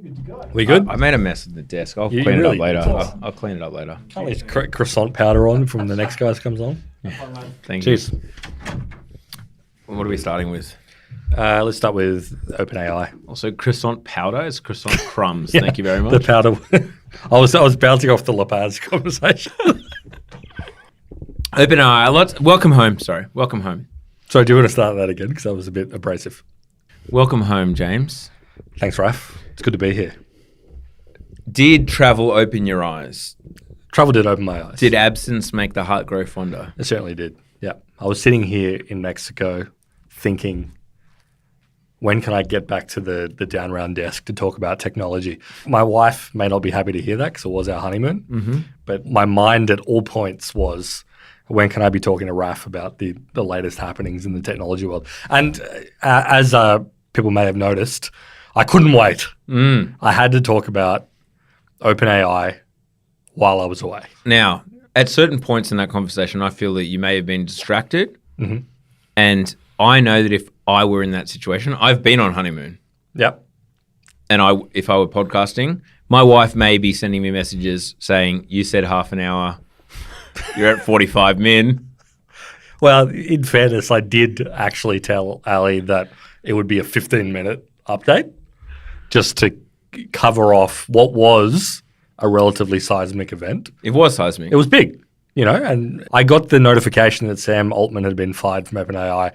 We good? I made a mess at the desk. I'll You clean it up really- later. Awesome. I'll clean it up later. Can't leave croissant powder on from the next guy comes on. Thank Cheers. you. What are we starting with? Let's start with OpenAI. Also, croissant powder. It's croissant crumbs. Yeah, Thank you very much. The powder. I was bouncing off the La Paz conversation. OpenAI. Welcome home. Sorry. Welcome home. Sorry, do you want to start that again? Because that was a bit abrasive. Welcome home, James. Thanks, Raf. It's good to be here. Did travel open your eyes? Travel did open my eyes. Did absence make the heart grow fonder? It certainly did. Yeah. I was sitting here in Mexico thinking, when can I get back to the down round desk to talk about technology? My wife may not be happy to hear that because it was our honeymoon, but my mind at all points was, when can I be talking to Raf about the latest happenings in the technology world? And as people may have noticed, I couldn't wait. I had to talk about OpenAI while I was away. Now, at certain points in that conversation, I feel that you may have been distracted. And I know that if I were in that situation, I've been on honeymoon. Yep. And if I were podcasting, my wife may be sending me messages saying, you said half an hour, you're at 45 min. Well, in fairness, I did actually tell Ali that it would be a 15-minute update just to cover off what was a relatively seismic event. It was seismic. It was big, and I got the notification that Sam Altman had been fired from OpenAI,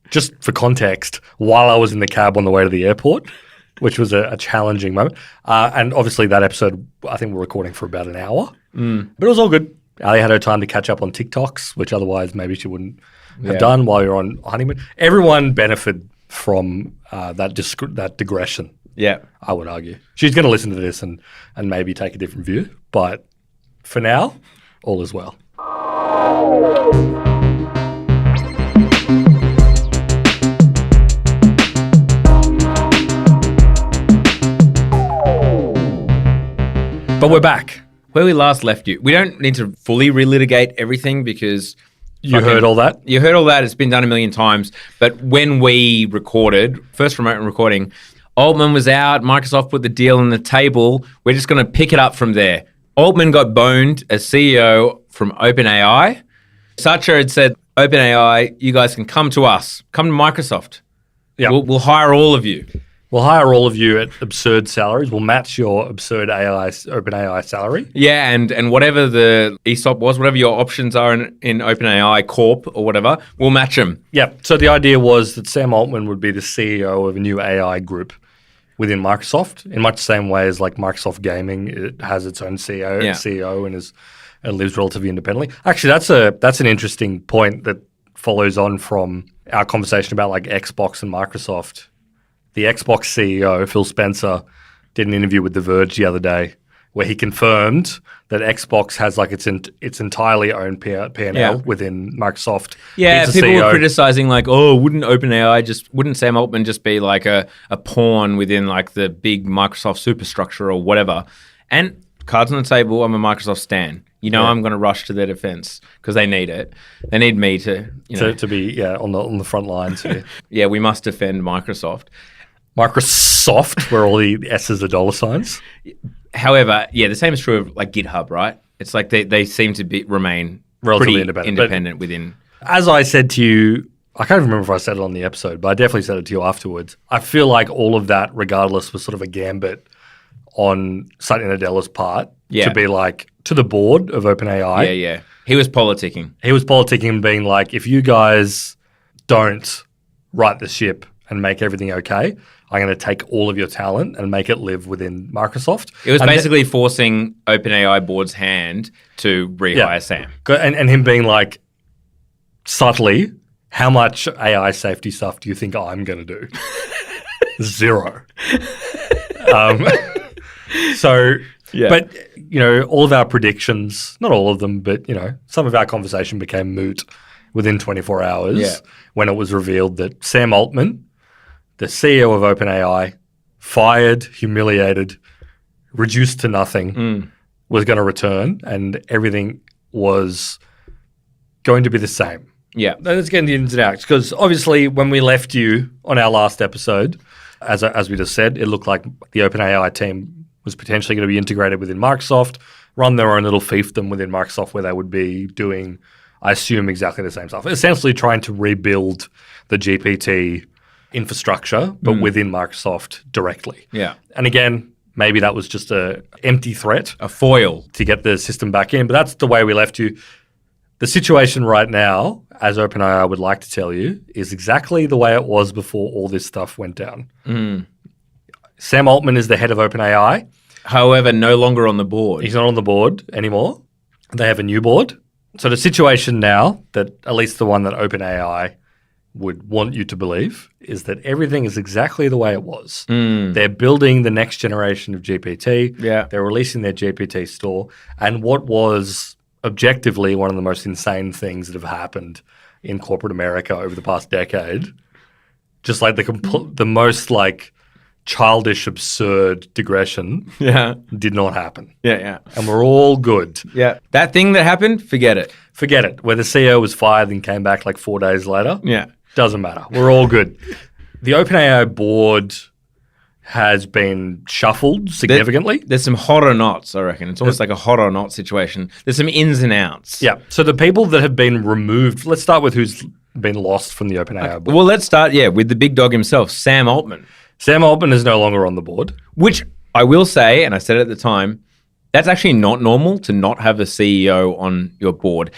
just for context, while I was in the cab on the way to the airport, which was a challenging moment. And obviously that episode, I think we're recording for about an hour, but it was all good. Ali had her time to catch up on TikToks, which otherwise maybe she wouldn't have done while you're on honeymoon. Everyone benefited from that digression. Yeah. I would argue. She's going to listen to this and maybe take a different view. But for now, all is well. But we're back. Where we last left you. We don't need to fully relitigate everything because... You heard all that? You heard all that. It's been done a million times. But when we recorded, first remote recording, Altman was out. Microsoft put the deal on the table. We're just going to pick it up from there. Altman got boned as CEO from OpenAI. Satya had said, OpenAI, you guys can come to us. Come to Microsoft. Yeah. We'll hire all of you. We'll hire all of you at absurd salaries. We'll match your absurd OpenAI salary. Yeah, and whatever the ESOP was, whatever your options are in OpenAI Corp or whatever, we'll match them. Yeah. So the idea was that Sam Altman would be the CEO of a new AI group within Microsoft, in much the same way as like Microsoft Gaming, it has its own CEO and lives relatively independently. Actually, that's an interesting point that follows on from our conversation about like Xbox and Microsoft. The Xbox CEO, Phil Spencer, did an interview with The Verge the other day where he confirmed that Xbox has like its entirely own P&L within Microsoft. Yeah, He's the people were CEO. criticizing like, wouldn't Sam Altman just be like a pawn within like the big Microsoft superstructure or whatever? And cards on the table, I'm a Microsoft stan. I'm going to rush to their defense because they need it. They need me to be on the front lines here. Yeah, we must defend Microsoft. Microsoft, where all the S's are dollar signs. However, the same is true of like GitHub, right? It's like they seem to remain Relatively pretty independent. independent within. As I said to you, I can't remember if I said it on the episode, but I definitely said it to you afterwards. I feel like all of that, regardless, was sort of a gambit on Satya Nadella's part to be like, to the board of OpenAI. Yeah. He was politicking. He was politicking, being like, if you guys don't right the ship and make everything okay, I'm going to take all of your talent and make it live within Microsoft. It was basically forcing OpenAI board's hand to rehire Sam. And him being like, subtly, how much AI safety stuff do you think I'm going to do? Zero. But, all of our predictions, not all of them, but, some of our conversation became moot within 24 hours when it was revealed that Sam Altman, the CEO of OpenAI, fired, humiliated, reduced to nothing, was going to return and everything was going to be the same. Yeah. Let's get into the ins and outs because obviously when we left you on our last episode, As we just said, it looked like the OpenAI team was potentially going to be integrated within Microsoft, run their own little fiefdom within Microsoft where they would be doing, I assume, exactly the same stuff. Essentially trying to rebuild the GPT infrastructure, but within Microsoft directly. Yeah. And again, maybe that was just a empty threat. A foil. To get the system back in. But that's the way we left you. The situation right now, as OpenAI would like to tell you, is exactly the way it was before all this stuff went down. Sam Altman is the head of OpenAI. However, no longer on the board. He's not on the board anymore. They have a new board. So the situation now, that at least the one that OpenAI would want you to believe, is that everything is exactly the way it was. They're building the next generation of GPT. Yeah. They're releasing their GPT store. And what was objectively one of the most insane things that have happened in corporate America over the past decade, just like the most like childish, absurd digression did not happen. Yeah. And we're all good. Yeah. That thing that happened, forget it. Forget it. Where the CEO was fired and came back like 4 days later. Yeah. Doesn't matter. We're all good. The OpenAI board has been shuffled significantly. There's some hot or nots, I reckon. It's almost like a hot or not situation. There's some ins and outs. Yeah. So the people that have been removed, let's start with who's been lost from the OpenAI board. Well, let's start, with the big dog himself, Sam Altman. Sam Altman is no longer on the board. Which I will say, and I said it at the time, that's actually not normal to not have a CEO on your board.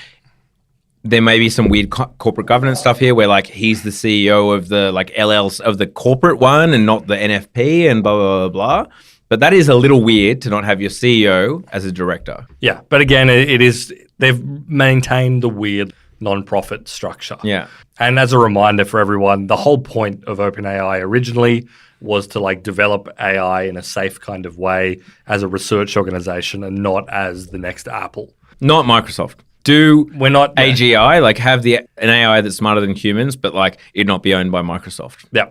There may be some weird corporate governance stuff here where like he's the CEO of the like LLs of the corporate one and not the NFP and blah, blah, blah, blah. But that is a little weird to not have your CEO as a director. Yeah. But again, it is, they've maintained the weird non-profit structure. Yeah. And as a reminder for everyone, the whole point of OpenAI originally was to like develop AI in a safe kind of way as a research organization and not as the next Apple. Not Microsoft. We're not AGI, like have an AI that's smarter than humans, but like it not be owned by Microsoft. Yeah.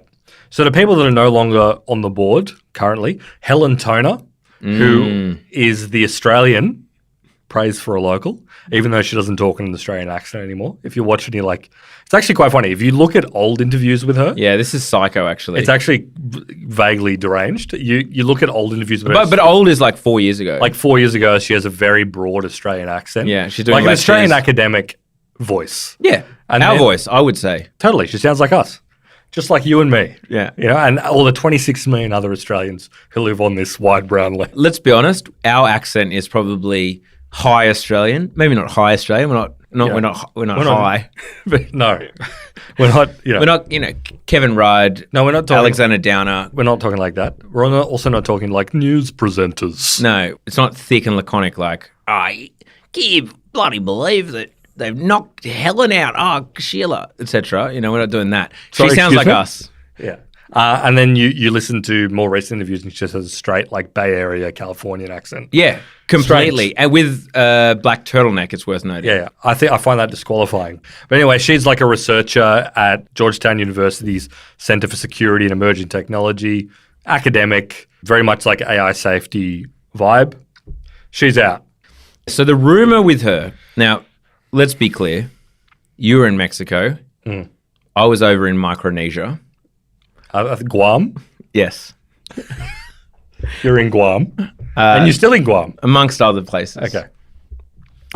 So the people that are no longer on the board currently, Helen Toner, who is the Australian, praise for a local, even though she doesn't talk in an Australian accent anymore. If you watch it, you're like, it's actually quite funny. If you look at old interviews with her. Yeah, this is psycho, actually. It's actually vaguely deranged. You look at old interviews with her. But old is like 4 years ago. Like 4 years ago, she has a very broad Australian accent. Yeah, she's doing like an Australian academic voice. Yeah, and our voice, I would say. Totally. She sounds like us. Just like you and me. Yeah. You know, and all the 26 million other Australians who live on this wide brown land. Let's be honest, our accent is probably high Australian. Maybe not high Australian. We're not high. But no. We're not, We're not, Kevin Rudd. No, we're not talking Alexander Downer. We're not talking like that. We're also not talking like news presenters. No, it's not thick and laconic like, can you bloody believe that they've knocked Helen out? Oh, Sheila, etc. We're not doing that. Sorry, she sounds like me? us. Yeah. And then you listen to more recent interviews and she just has a straight like Bay Area Californian accent. Yeah, completely. And with black turtleneck, it's worth noting. Yeah. I find that disqualifying. But anyway, she's like a researcher at Georgetown University's Center for Security and Emerging Technology, academic, very much like AI safety vibe. She's out. So the rumor with her, now let's be clear, you were in Mexico. I was over in Micronesia. Guam? Yes. You're in Guam. And you're still in Guam? Amongst other places. Okay.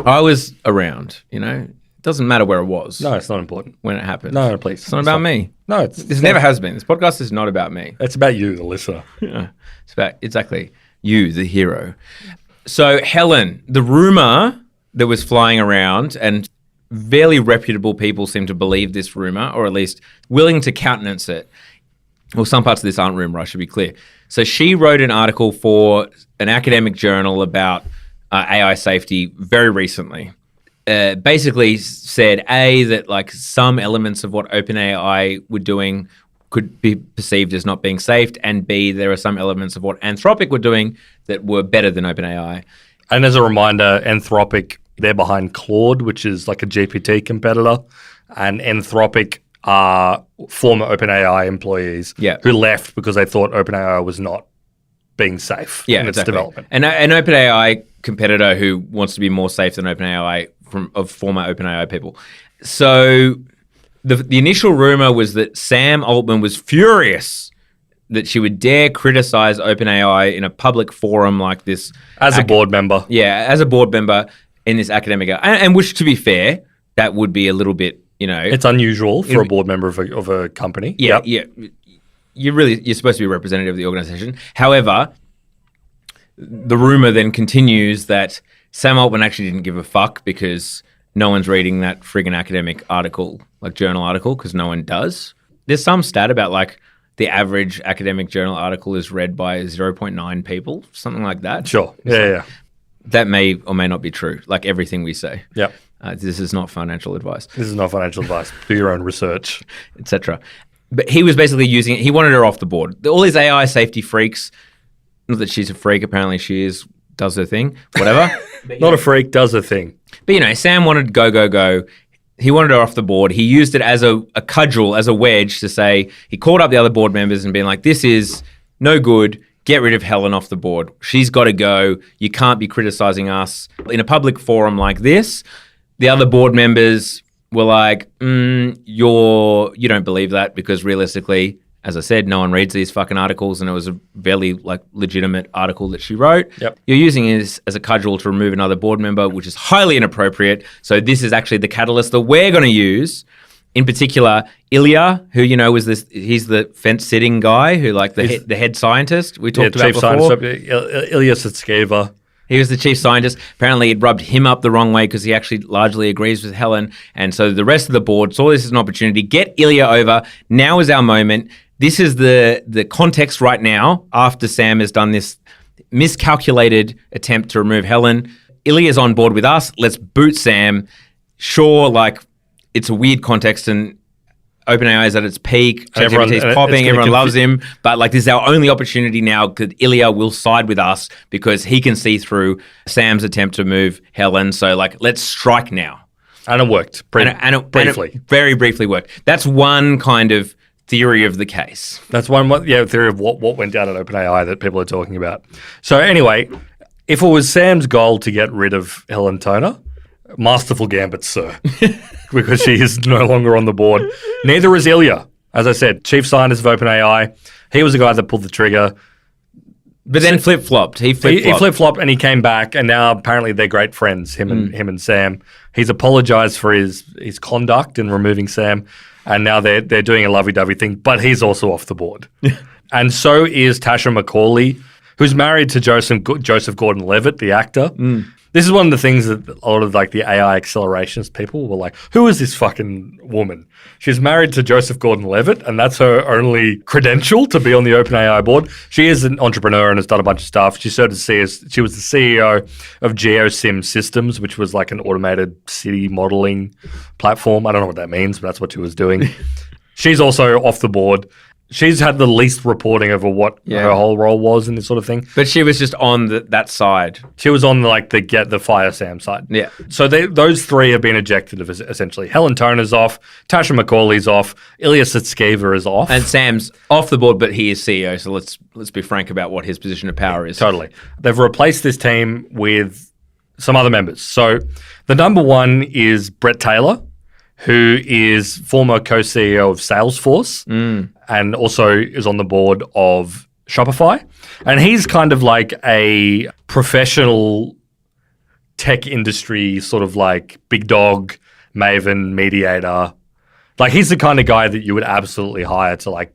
I was around, It doesn't matter where it was. No, it's not important. When it happened. No, please. It's not about me. No, This never has been. This podcast is not about me. It's about you, the listener. Yeah. It's about, exactly, you, the hero. So, Helen, the rumor that was flying around, and fairly reputable people seem to believe this rumor, or at least willing to countenance it. Well, some parts of this aren't rumor, I should be clear. So she wrote an article for an academic journal about AI safety very recently. Basically said, A, that like some elements of what OpenAI were doing could be perceived as not being safe, and B, there are some elements of what Anthropic were doing that were better than OpenAI. And as a reminder, Anthropic, they're behind Claude, which is like a GPT competitor, and Anthropic are former OpenAI employees who left because they thought OpenAI was not being safe in its development. And an OpenAI competitor who wants to be more safe than OpenAI of former OpenAI people. So the initial rumor was that Sam Altman was furious that she would dare criticize OpenAI in a public forum like this. As a board member. Yeah, as a board member in this academic. And which, to be fair, that would be a little bit, It's unusual for a board member of a company. Yeah, yeah. You're supposed to be representative of the organization. However, the rumor then continues that Sam Altman actually didn't give a fuck because no one's reading that friggin' academic article, like journal article, because no one does. There's some stat about like the average academic journal article is read by 0.9 people, something like that. Sure. Yeah. That may or may not be true, like everything we say. Yep. This is not financial advice. This is not financial advice. Do your own research. Etc. But he was basically using it. He wanted her off the board. All these AI safety freaks, not that she's a freak, apparently she is, does her thing, whatever. Not a freak, does her thing. But, Sam wanted go. He wanted her off the board. He used it as a cudgel, as a wedge to say, he called up the other board members and been like, this is no good. Get rid of Helen off the board. She's got to go. You can't be criticizing us. In a public forum like this, the other board members were like, you don't believe that because realistically, as I said, no one reads these fucking articles, and it was a very legitimate article that she wrote. Yep. You're using it as a cudgel to remove another board member, which is highly inappropriate. So this is actually the catalyst that we're going to use. In particular, Ilya, who was he's the fence-sitting guy who the head scientist we talked about before. Ilya Sitskeva. He was the chief scientist. Apparently, it rubbed him up the wrong way because he actually largely agrees with Helen. And so the rest of the board saw this as an opportunity. Get Ilya over. Now is our moment. This is the context right now after Sam has done this miscalculated attempt to remove Helen. Ilya's on board with us. Let's boot Sam. Sure, it's a weird context and OpenAI is at its peak. ChatGPT is popping. Everyone loves him. But this is our only opportunity now because Ilya will side with us because he can see through Sam's attempt to move Helen. So let's strike now. And it worked. Briefly. And it very briefly worked. That's one kind of theory of the case. That's one theory of what went down at OpenAI that people are talking about. So anyway, if it was Sam's goal to get rid of Helen Toner, masterful gambit, sir, because she is no longer on the board. Neither is Ilya. As I said, chief scientist of OpenAI. He was the guy that pulled the trigger. But then flip-flopped. He flip-flopped and he came back, and now apparently they're great friends, him and Sam. He's apologized for his conduct in removing Sam, and now they're doing a lovey-dovey thing, but he's also off the board. And so is Tasha McCauley, who's married to Joseph Gordon-Levitt, the actor. This is one of the things that a lot of the AI accelerationist people were like, who is this fucking woman? She's married to Joseph Gordon-Levitt, and that's her only credential to be on the OpenAI board. She is an entrepreneur and has done a bunch of stuff. She was the CEO of GeoSim Systems, which was an automated city modeling platform. I don't know what that means, but that's what she was doing. She's also off the board. She's had the least reporting over what her whole role was in this sort of thing. But she was just on that side. She was on the fire Sam side. Yeah. So those three have been ejected essentially. Helen Toner's off, Tasha McCauley's off, Ilya Sitskeva is off. And Sam's off the board, but he is CEO, so let's be frank about what his position of power is. Totally. They've replaced this team with some other members. So the number one is Brett Taylor, who is former co-CEO of Salesforce and also is on the board of Shopify. And he's kind of a professional tech industry sort of big dog, maven, mediator. He's the kind of guy that you would absolutely hire to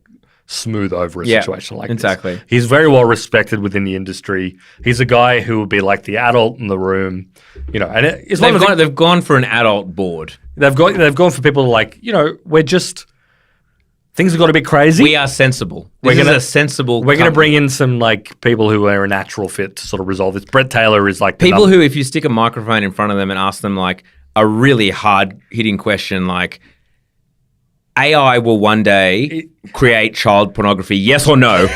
smooth over a situation like exactly. this. He's very well respected within the industry. He's a guy who would be the adult in the room, and they've gone for an adult board. They've gone for people we're just things have got a bit crazy. We are sensible. We're going to bring in some people who are a natural fit to sort of resolve this. Brett Taylor is people who, if you stick a microphone in front of them and ask them a really hard hitting question AI will one day create child pornography, yes or no,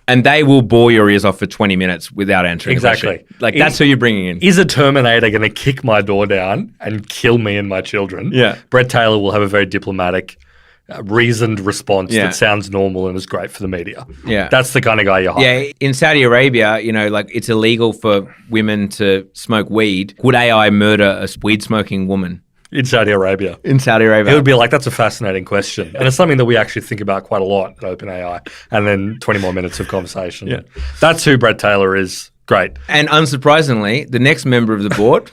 and they will bore your ears off for 20 minutes without answering exactly. the question. That's who you're bringing in. Is a Terminator going to kick my door down and kill me and my children? Yeah. Brett Taylor will have a very diplomatic, reasoned response that sounds normal and is great for the media. Yeah. That's the kind of guy you hire. Yeah. In Saudi Arabia, it's illegal for women to smoke weed. Would AI murder a weed-smoking woman? In Saudi Arabia. In Saudi Arabia. It would be like, that's a fascinating question. And it's something that we actually think about quite a lot at OpenAI. And then 20 more minutes of conversation. Yeah. That's who Brett Taylor is. Great. And unsurprisingly, the next member of the board,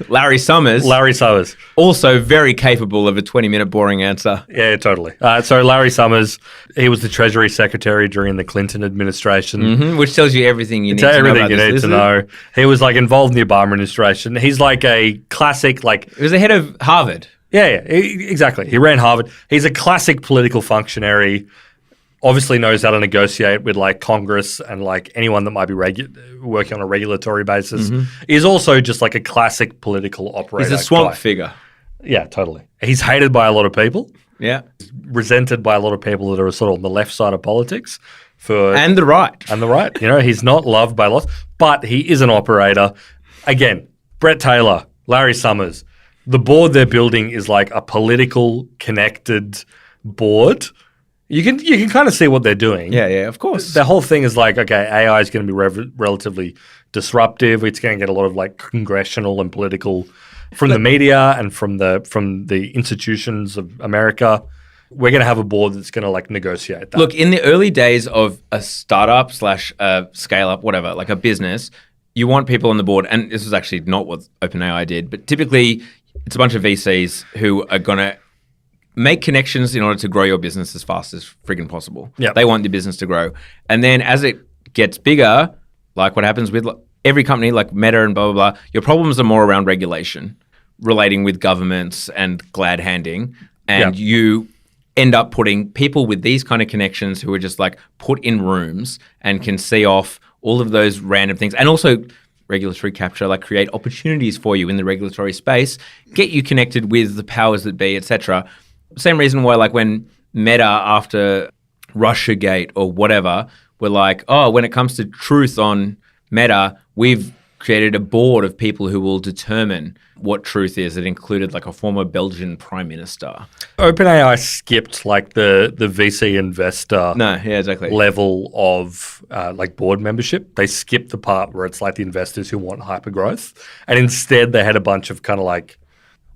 Larry Summers. Larry Summers. Also very capable of a 20-minute boring answer. Yeah, totally. So Larry Summers, he was the Treasury Secretary during the Clinton administration. Which tells you everything you need to know Everything about you this need to lizard. know. He was like involved in the Obama administration. He's like a classic, like... He was the head of Harvard. Yeah, exactly. He ran Harvard. He's a classic political functionary. Obviously knows how to negotiate with like Congress and like anyone that might be working on a regulatory basis. He's also just like a classic political operator. He's a swamp guy. figure. Yeah, totally. He's hated by a lot of people. Yeah. Resented by a lot of people that are sort of on the left side of politics. And the right. And the right. You know, he's not loved by lots, but he is an operator. Again, Brett Taylor, Larry Summers, the board they're building is like a political connected board. You can kind of see what they're doing. Yeah, of course. The whole thing is like, okay, AI is going to be relatively disruptive. It's going to get a lot of like congressional and political from the media and from the institutions of America. We're going to have a board that's going to like negotiate that. Look, in the early days of a startup / a scale up, whatever, like a business, you want people on the board, and this was actually not what OpenAI did, but typically it's a bunch of VCs who are going to make connections in order to grow your business as fast as friggin' possible. Yep. They want your business to grow. And then as it gets bigger, like what happens with every company like Meta and blah, blah, blah, your problems are more around regulation, relating with governments and glad handing. And you end up putting people with these kind of connections who are just like put in rooms and can see off all of those random things. And also regulatory capture, like create opportunities for you in the regulatory space, get you connected with the powers that be, etc. Same reason why, like, when Meta after Russiagate or whatever were like, oh, when it comes to truth on Meta, we've created a board of people who will determine what truth is. It included like a former Belgian prime minister. OpenAI skipped like the VC investor exactly. level of like board membership. They skipped the part where it's like the investors who want hypergrowth. And instead they had a bunch of kind of like,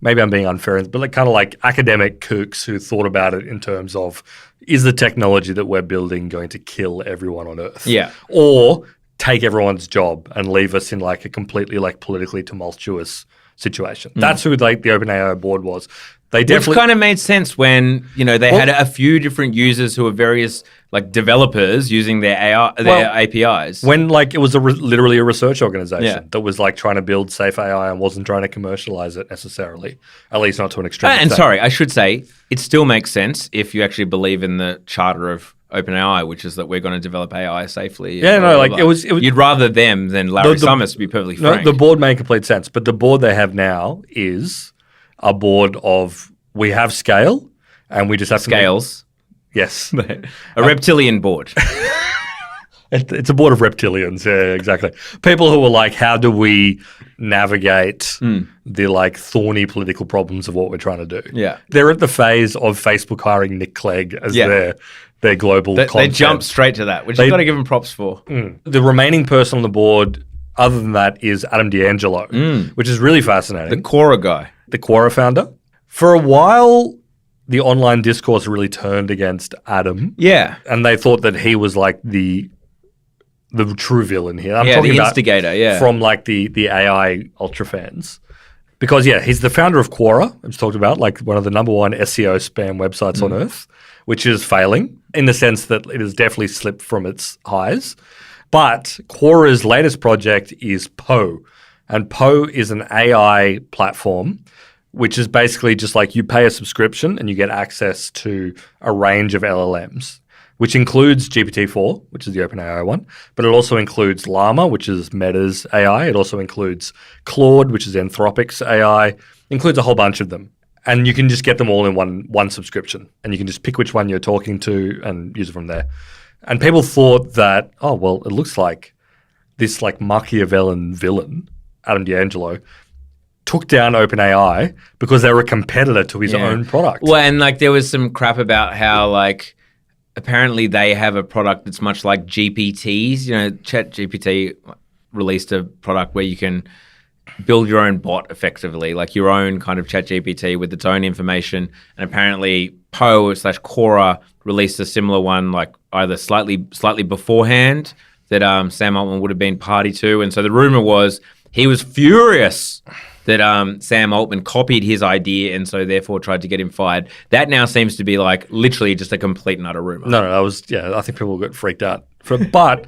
maybe I'm being unfair, but like kind of like academic kooks who thought about it in terms of, is the technology that we're building going to kill everyone on Earth? Yeah. Or take everyone's job and leave us in like a completely like politically tumultuous situation. That's who like the OpenAI board was. They definitely, which kind of made sense when, you know, they had a few different users who were various like developers using their APIs. When like it was literally a research organization that was like trying to build safe AI and wasn't trying to commercialize it necessarily, at least not to an extreme And extent. sorry, I should say, it still makes sense if you actually believe in the charter of OpenAI, which is that we're going to develop AI safely. Yeah, no, like it was. You'd rather them than Larry Summers, to be perfectly frank. No, the board made complete sense, but the board they have now is a board of, we have scale and we just have Scales. Yes. A reptilian board. It's a board of reptilians. Yeah, exactly. People who are like, how do we navigate the like thorny political problems of what we're trying to do? Yeah. They're at the phase of Facebook hiring Nick Clegg as their global They content. jumped straight to that, which you've got to give them props for. The remaining person on the board, other than that, is Adam D'Angelo, which is really fascinating. The Quora guy. The Quora founder. For a while, the online discourse really turned against Adam. Yeah. And they thought that he was like the true villain here. I'm the talking about instigator, from like the AI ultra fans. Because he's the founder of Quora, I've talked about, like one of the number one SEO spam websites on earth, which is failing in the sense that it has definitely slipped from its highs. But Quora's latest project is Poe. And Poe is an AI platform which is basically just like you pay a subscription and you get access to a range of LLMs, which includes GPT-4, which is the OpenAI one, but it also includes Llama, which is Meta's AI. It also includes Claude, which is Anthropic's AI. It includes a whole bunch of them. And you can just get them all in one subscription. And you can just pick which one you're talking to and use it from there. And people thought that, oh, well, it looks like this like Machiavellian villain, Adam D'Angelo, took down OpenAI because they were a competitor to his own product. Well, and like there was some crap about how like apparently they have a product that's much like GPT's. You know, ChatGPT released a product where you can build your own bot effectively, like your own kind of ChatGPT with its own information. And apparently Poe/Quora released a similar one, like either slightly beforehand, that Sam Altman would have been party to. And so the rumor was he was furious that Sam Altman copied his idea and so therefore tried to get him fired. That now seems to be like literally just a complete and utter rumor. No, I think people got freaked out. But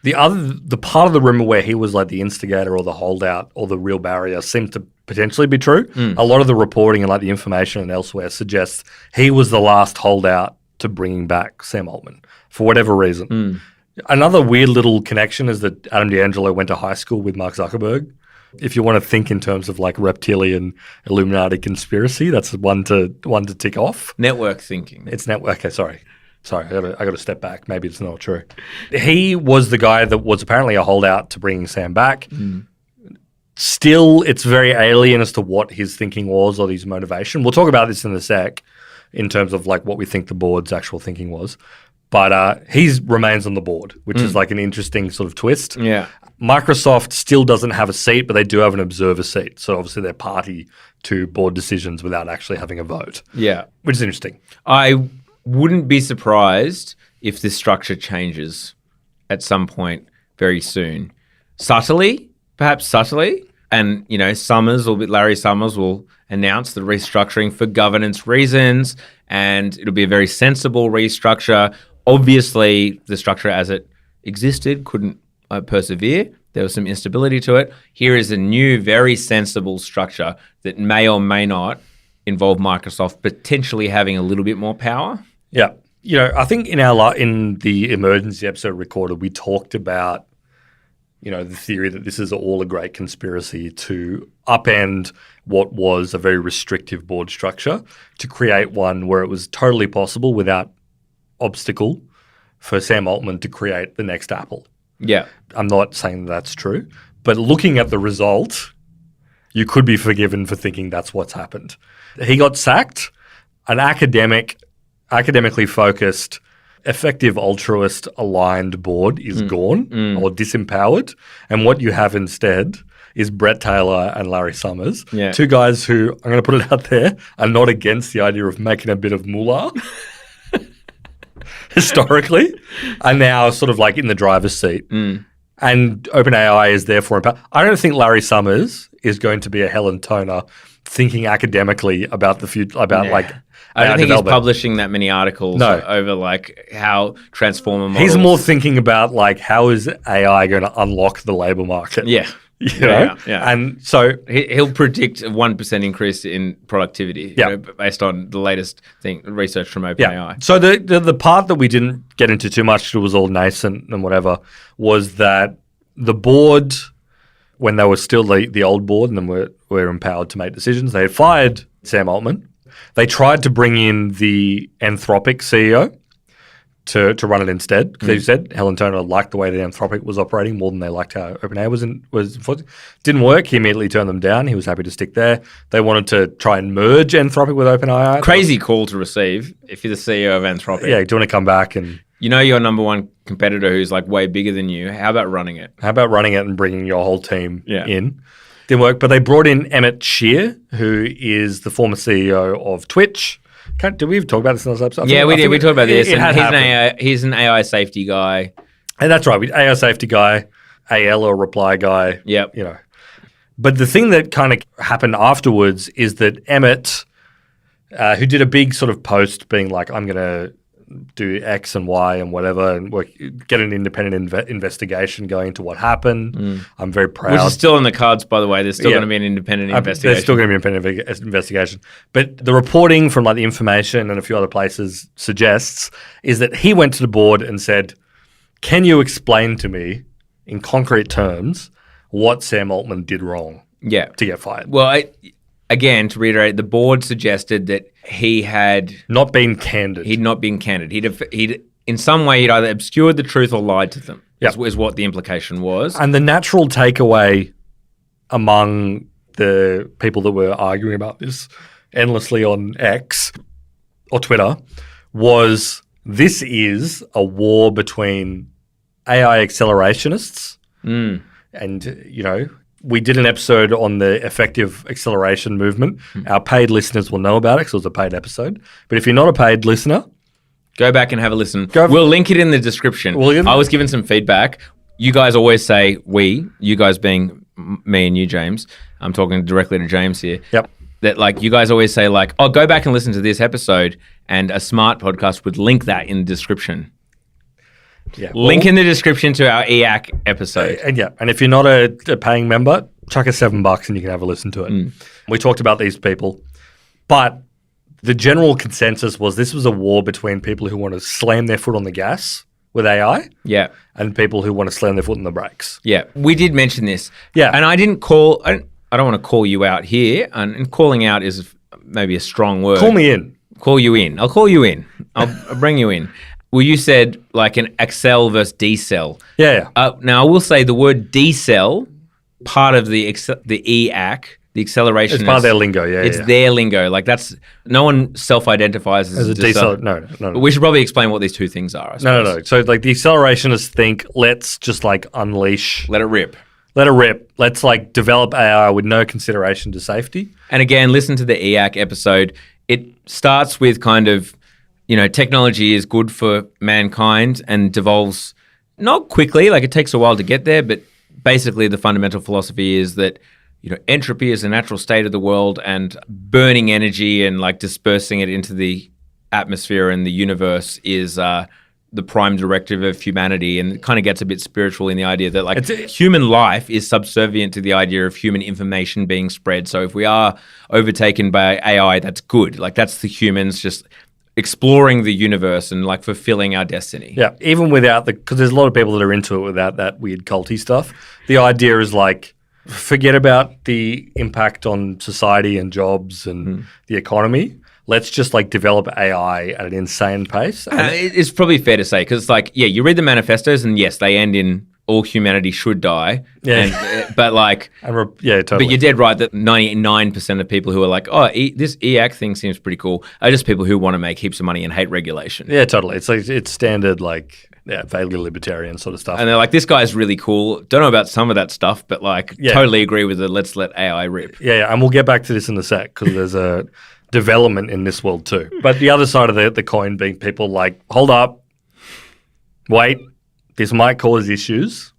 the part of the rumor where he was like the instigator or the holdout or the real barrier seems to potentially be true. A lot of the reporting and like the information and elsewhere suggests he was the last holdout to bringing back Sam Altman for whatever reason. Another weird little connection is that Adam D'Angelo went to high school with Mark Zuckerberg. If you want to think in terms of like reptilian Illuminati conspiracy, that's one to tick off. Network thinking. It's network. Okay, sorry. I got to step back. Maybe it's not true. He was the guy that was apparently a holdout to bringing Sam back. Still, it's very alien as to what his thinking was or his motivation. We'll talk about this in a sec in terms of like what we think the board's actual thinking was. But he remains on the board, which is like an interesting sort of twist. Yeah. Microsoft still doesn't have a seat, but they do have an observer seat. So obviously they're party to board decisions without actually having a vote. Yeah. Which is interesting. I wouldn't be surprised if this structure changes at some point very soon. Perhaps subtly. And, Larry Summers will announce the restructuring for governance reasons, and it'll be a very sensible restructure. Obviously, the structure as it existed couldn't persevere. There was some instability to it. Here is a new, very sensible structure that may or may not involve Microsoft potentially having a little bit more power. Yeah. I think in the emergency episode recorded, we talked about, the theory that this is all a great conspiracy to upend what was a very restrictive board structure to create one where it was totally possible without obstacle for Sam Altman to create the next Apple. Yeah. I'm not saying that's true, but looking at the result, you could be forgiven for thinking that's what's happened. He got sacked. An academically focused, effective altruist aligned board is gone or disempowered. And what you have instead is Brett Taylor and Larry Summers, two guys who, I'm going to put it out there, are not against the idea of making a bit of moolah. Historically, are now sort of like in the driver's seat. And OpenAI is therefore empowered. I don't think Larry Summers is going to be a Helen Toner thinking academically about the future, I don't think he's publishing that many articles over like how transformer models. He's more thinking about like how is AI going to unlock the labor market. Yeah. Yeah. And so he'll predict a 1% increase in productivity based on the latest research from OpenAI. Yeah. So the part that we didn't get into too much, it was all nascent and whatever, was that the board, when they were still the old board and then were empowered to make decisions, they had fired Sam Altman. They tried to bring in the Anthropic CEO to run it instead. Because you said Helen Toner liked the way that Anthropic was operating more than they liked how OpenAI was. Didn't work. He immediately turned them down. He was happy to stick there. They wanted to try and merge Anthropic with OpenAI. Crazy call to receive if you're the CEO of Anthropic. Yeah, do you want to come back and... your number one competitor who's like way bigger than you. How about running it? How about running it and bringing your whole team in? Didn't work. But they brought in Emmett Shear, who is the former CEO of Twitch. Did we even talk about this in this episode? Yeah, we did. We talked about this. He's an AI safety guy. And that's right. AI safety guy, AL or reply guy. Yep. But the thing that kind of happened afterwards is that Emmett, who did a big sort of post being like, I'm going to do X and Y and whatever and get an independent investigation going into what happened. I'm very proud. Which is still in the cards, by the way. There's still going to be an independent investigation. There's still going to be an independent investigation. But the reporting from like the information and a few other places suggests is that he went to the board and said, can you explain to me in concrete terms what Sam Altman did wrong to get fired? Well, again, to reiterate, the board suggested that he had not been candid. He'd not been candid. He'd in some way he'd either obscured the truth or lied to them. Is what the implication was. And the natural takeaway among the people that were arguing about this endlessly on X or Twitter was this is a war between AI accelerationists and we did an episode on the effective acceleration movement. Our paid listeners will know about it because it was a paid episode. But if you're not a paid listener, go back and have a listen. We'll link it in the description. I was given some feedback. You guys always say you guys being me and you, James. I'm talking directly to James here. Yep. That like you guys always say like, oh, go back and listen to this episode, and a smart podcast would link that in the description. Yeah. Link in the description to our EAC episode. And if you're not a paying member, chuck us $7 and you can have a listen to it. We talked about these people, but the general consensus was this was a war between people who want to slam their foot on the gas with AI, and people who want to slam their foot on the brakes. Yeah, we did mention this. Yeah, and I didn't call. I don't want to call you out here, and calling out is maybe a strong word. Call me in. Call you in. I'll call you in. I'll bring you in. Well, you said like an accel versus decel. Yeah. Now I will say the word decel, part of the EAC, the acceleration. It's part of their lingo. Yeah, it's their lingo. Like that's no one self-identifies as a decel. No. But we should probably explain what these two things are. I suppose. No. So like the accelerationists think, let's just like unleash, let it rip. Let's like develop AI with no consideration to safety. And again, listen to the EAC episode. It starts with kind of, technology is good for mankind and devolves not quickly, like it takes a while to get there, but basically the fundamental philosophy is that, entropy is a natural state of the world, and burning energy and like dispersing it into the atmosphere and the universe is the prime directive of humanity. And it kind of gets a bit spiritual in the idea that like human life is subservient to the idea of human information being spread. So if we are overtaken by AI, that's good. Like that's the humans just exploring the universe and like fulfilling our destiny. Yeah, even without because there's a lot of people that are into it without that weird culty stuff. The idea is like, forget about the impact on society and jobs and the economy. Let's just like develop AI at an insane pace. It's probably fair to say because it's like, you read the manifestos and yes, they end in all humanity should die. Yeah. But like, totally. But you're dead right that 99% of people who are like, this EAC thing seems pretty cool are just people who want to make heaps of money and hate regulation. Yeah, totally. It's like it's standard like vaguely libertarian sort of stuff. And they're like, this guy's really cool. Don't know about some of that stuff, but like totally agree with it. Let's let AI rip. Yeah, and we'll get back to this in a sec because there's a development in this world too. But the other side of the coin being people like, hold up, wait, this might cause issues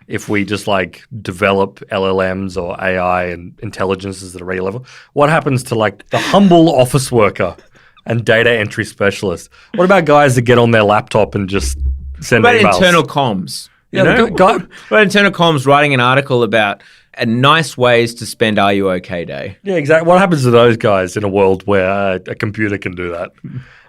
if we just like develop LLMs or AI and intelligences at a regular level. What happens to like the humble office worker and data entry specialist? What about guys that get on their laptop and just send emails? What about internal comms? What internal comms writing an article about nice ways to spend Are You OK Day? Yeah, exactly. What happens to those guys in a world where a computer can do that?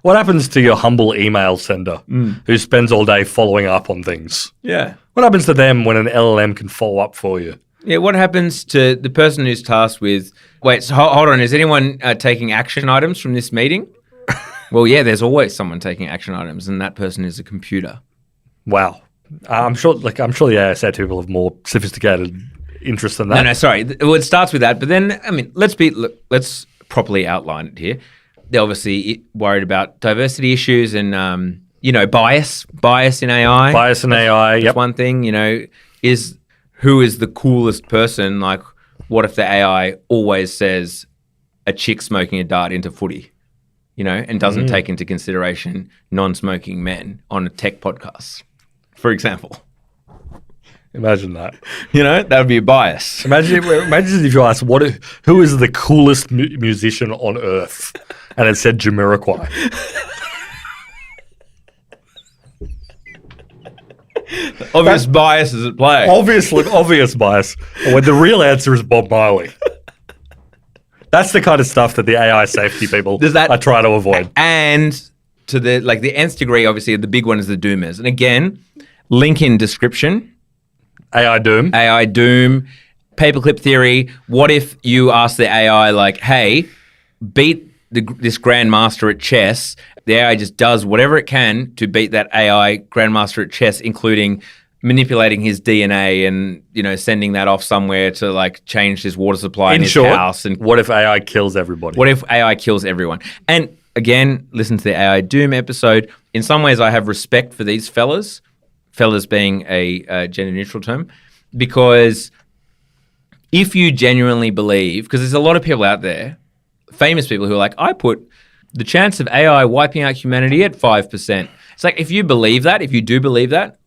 What happens to your humble email sender who spends all day following up on things? Yeah. What happens to them when an LLM can follow up for you? Yeah, what happens to the person who's tasked with... Wait, so hold on. Is anyone taking action items from this meeting? Well, yeah, there's always someone taking action items, and that person is a computer. Wow. I'm sure the ASA people have more sophisticated interest than that. No, sorry. Well, it starts with that, but then, I mean, let's properly outline it here. They're obviously worried about diversity issues and, bias in AI. Bias in AI, That's one thing, is who is the coolest person? Like, what if the AI always says a chick smoking a dart into footy, and doesn't take into consideration non-smoking men on a tech podcast, for example? Imagine that. That would be a bias. Imagine if you asked, who is the coolest musician on earth? And it said Jamiroquai. Obvious bias is at play. Obvious bias. When the real answer is Bob Marley. That's the kind of stuff that the AI safety people are trying to avoid. And to the nth degree, obviously, the big one is the doomers. And again, link in description. AI doom. Paperclip theory. What if you ask the AI, like, hey, beat this grandmaster at chess? The AI just does whatever it can to beat that AI grandmaster at chess, including manipulating his DNA and, sending that off somewhere to, like, change his water supply in his house. And what if AI kills everybody? What if AI kills everyone? And, again, listen to the AI Doom episode. In some ways, I have respect for these fellas being a gender-neutral term, because if you genuinely believe, because there's a lot of people out there, famous people who are like, I put the chance of AI wiping out humanity at 5%. It's like, if you believe that, if you do believe that,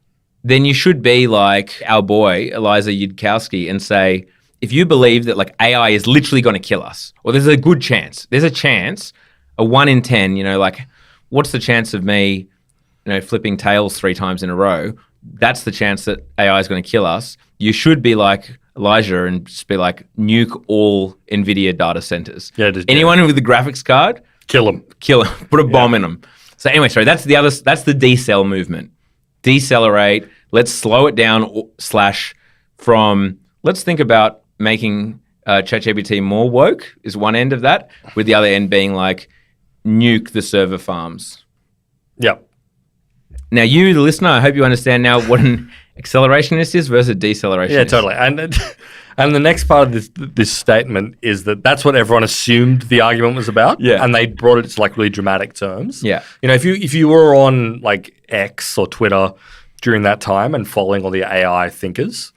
then you should be like our boy, Eliza Yudkowsky, and say, if you believe that like AI is literally going to kill us, or there's a good chance, there's a chance, a 1 in 10, like what's the chance of me, flipping tails 3 times in a row? That's the chance that AI is going to kill us. You should be like Elijah and just be like, nuke all NVIDIA data centers. Yeah, anyone with a graphics card, kill them. Put a bomb in them. So anyway, sorry, that's the decel movement. Decelerate. Let's slow it down. Let's think about making ChatGPT more woke is one end of that, with the other end being like nuke the server farms. Yep. Now, you, the listener, I hope you understand now what an accelerationist is versus decelerationist. Yeah, totally. And the next part of this statement is that that's what everyone assumed the argument was about. Yeah. And they brought it to like really dramatic terms. Yeah. If you were on like X or Twitter during that time and following all the AI thinkers,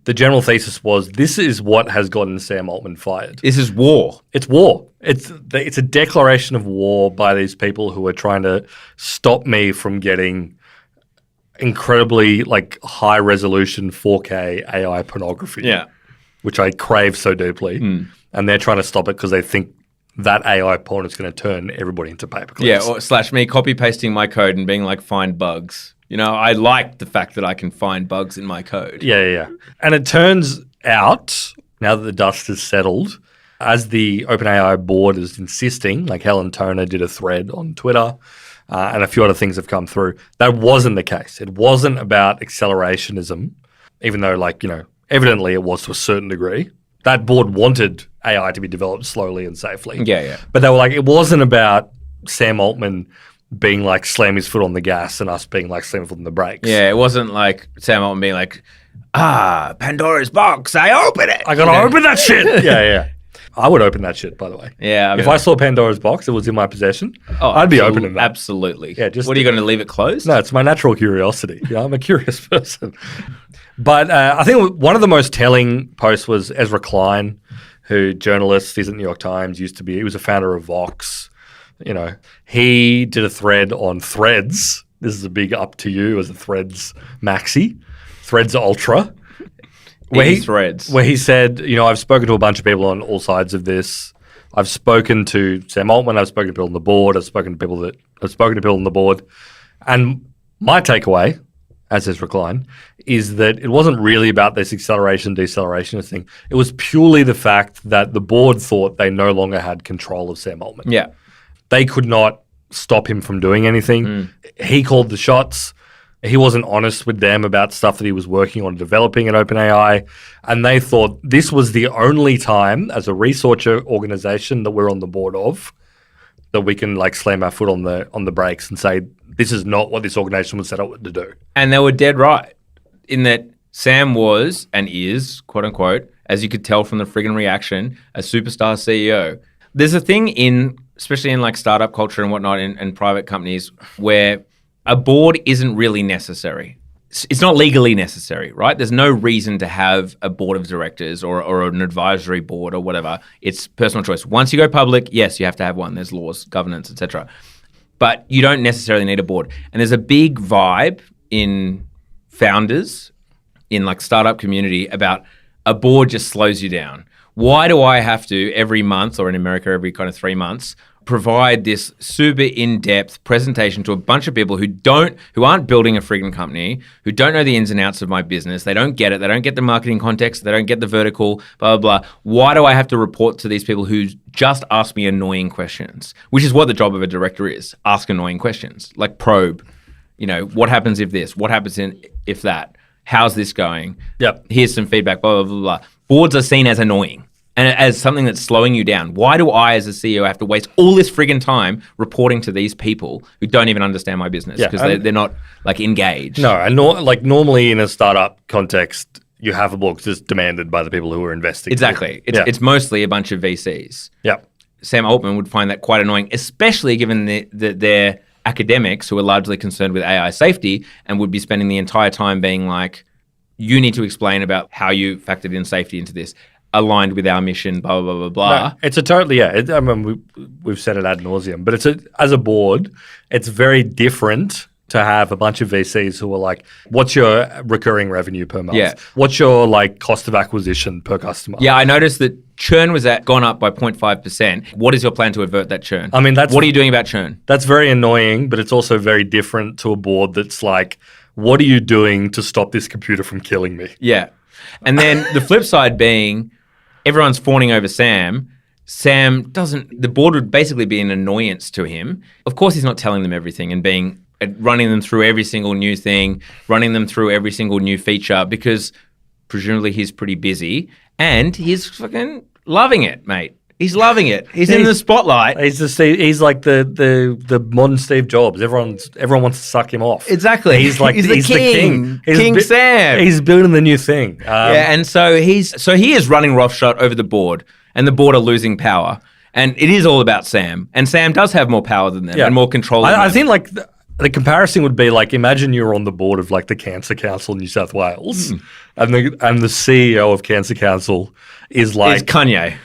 the general thesis was this is what has gotten Sam Altman fired. This is war. It's war. It's a declaration of war by these people who are trying to stop me from getting incredibly like high resolution 4K AI pornography. Yeah. Which I crave so deeply. And they're trying to stop it because they think that AI porn is going to turn everybody into paperclips. Yeah, or / me copy pasting my code and being like, find bugs. I like the fact that I can find bugs in my code. Yeah. And it turns out, now that the dust has settled, as the OpenAI board is insisting, like Helen Toner did a thread on Twitter, and a few other things have come through, that wasn't the case. It wasn't about accelerationism, even though, evidently it was to a certain degree. That board wanted AI to be developed slowly and safely. Yeah. But they were like, it wasn't about Sam Altman being like, slam his foot on the gas and us being like, slam his foot on the brakes. Yeah, it wasn't like Sam Altman being like, Pandora's box, I open it. I gotta open that shit. Yeah. I would open that shit, by the way. Yeah. If I saw Pandora's box, it was in my possession, I'd be opening that. Absolutely. Yeah. What are you going to leave it closed? No, it's my natural curiosity. I'm a curious person. But I think one of the most telling posts was Ezra Klein, who journalist, he's at New York Times, he was a founder of Vox. He did a thread on Threads. This is a big up to you as a Threads maxi, Threads Ultra. Where he said, I've spoken to a bunch of people on all sides of this. I've spoken to Sam Altman. I've spoken to people on the board. I've spoken to people on the board. And my takeaway, as is Recline, is that it wasn't really about this acceleration, deceleration thing. It was purely the fact that the board thought they no longer had control of Sam Altman. Yeah. They could not stop him from doing anything. He called the shots. He wasn't honest with them about stuff that he was working on developing at OpenAI. And they thought this was the only time as a researcher organization that we're on the board of that we can like slam our foot on the brakes and say, this is not what this organization was set up to do. And they were dead right in that Sam was and is, quote unquote, as you could tell from the friggin' reaction, a superstar CEO. There's a thing especially in like startup culture and whatnot and private companies where a board isn't really necessary. It's not legally necessary, right? There's no reason to have a board of directors or an advisory board or whatever. It's personal choice. Once you go public, yes, you have to have one. There's laws, governance, etc. But you don't necessarily need a board. And there's a big vibe in founders, in like startup community about a board just slows you down. Why do I have to every month, or in America every kind of 3 months, provide this super in-depth presentation to a bunch of people who aren't building a friggin' company, who don't know the ins and outs of my business, they don't get it, they don't get the marketing context, they don't get the vertical, blah, blah, blah. Why do I have to report to these people who just ask me annoying questions? Which is what the job of a director is, ask annoying questions, like probe. What happens if this? What happens if that? How's this going? Yep. Here's some feedback, blah, blah, blah, blah. Boards are seen as annoying and as something that's slowing you down. Why do I, as a CEO, have to waste all this friggin' time reporting to these people who don't even understand my business because they're not like engaged? No, and normally in a startup context, you have a board because it's demanded by the people who are investing. Exactly. It's mostly a bunch of VCs. Yeah. Sam Altman would find that quite annoying, especially given their academics who are largely concerned with AI safety and would be spending the entire time being like, you need to explain about how you factored in safety into this. aligned with our mission, blah, blah, blah, blah. No, it's a totally, I mean, we've said it ad nauseum, but as a board, it's very different to have a bunch of VCs who are like, what's your recurring revenue per month? Yeah. What's your like cost of acquisition per customer? Yeah, I noticed that churn was gone up by 0.5%. What is your plan to avert that churn? I mean, what are you doing about churn? That's very annoying, but it's also very different to a board that's like, what are you doing to stop this computer from killing me? Yeah. And then the flip side being everyone's fawning over Sam. Sam the board would basically be an annoyance to him. Of course, he's not telling them everything and running them through every single new thing, running them through every single new feature because presumably he's pretty busy and he's fucking loving it, mate. He's loving it. He's in the spotlight. He's like the modern Steve Jobs. Everyone wants to suck him off. Exactly. He's the king. King Sam. He's building the new thing. And so he is running roughshod over the board, and the board are losing power. And it is all about Sam. And Sam does have more power than them and more control than them. I think like the comparison would be like, imagine you're on the board of like the Cancer Council in New South Wales, and the CEO of Cancer Council is like Is Kanye.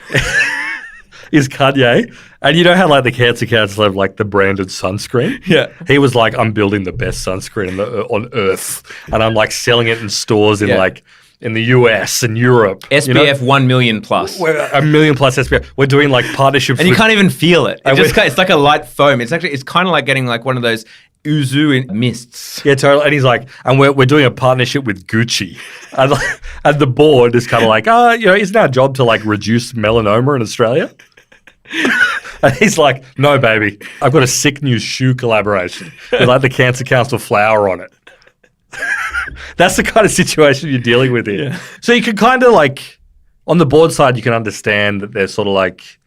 Is Kanye. And you know how like the Cancer Council have like the branded sunscreen? Yeah. He was like, I'm building the best sunscreen on Earth, and I'm like selling it in stores in like in the US and Europe. SPF 1 million plus. A million plus SPF. We're doing like partnerships. And you can't even feel it. It's like a light foam. It's kind of like getting like one of those Uzu mists. Yeah, totally. And he's like, and we're doing a partnership with Gucci. And the board is kind of like, isn't our job to like reduce melanoma in Australia? And he's like, no, baby, I've got a sick new shoe collaboration with like the Cancer Council flower on it. That's the kind of situation you're dealing with here. Yeah. So you can kind of like, on the board side, you can understand that they're sort of like,